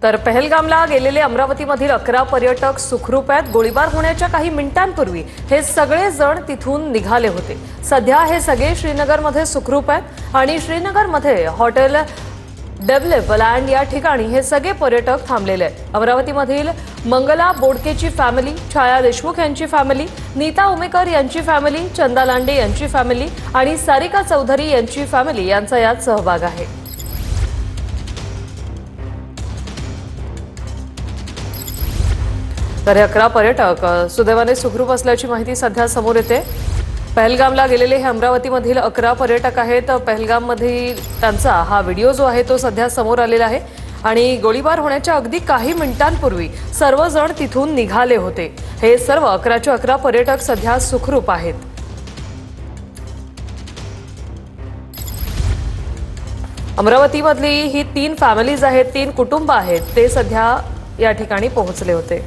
तर पहलगामला गेलेले अमरावतीमधील 11 पर्यटक सुखरूप आहेत। गोळीबार होण्याच्या काही मिनिटांपूर्वी हे सगळे जण तिथून निघाले होते। सध्या हे सगळे श्रीनगरमध्ये सुखरूप आहेत आणि श्रीनगरमध्ये हॉटेल डेव्हलप लँड या ठिकाणी हे सगळे पर्यटक थांबलेले आहेत। अमरावतीमधील मंगला बोडकेची फॅमिली, छाया देशमुख यांची फॅमिली, नीता उमेकर यांची फॅमिली, चंदा लांडे यांची फॅमिली आणि सारिका चौधरी यांची फॅमिली यांचा यात सहभाग आहे। तर 11 पर्यटक सुदैवाने सुखरूप असल्याची माहिती सध्या समोर येते। पहलगामला गेलेले हे अमरावतीमधील 11 पर्यटक आहेत। पहलगाममध्ये त्यांचा हा व्हिडिओ जो आहे तो सध्या समोर आलेला आहे आणि गोळीबार होण्याच्या अगदी काही मिनिटांपूर्वी सर्वजण तिथून निघाले होते। हे सर्व 11चे 11 पर्यटक सध्या सुखरूप आहेत। अमरावतीमधली ही 3 फॅमिलीज आहेत, 3 कुटुंब आहेत, ते सध्या या ठिकाणी पोहोचले होते।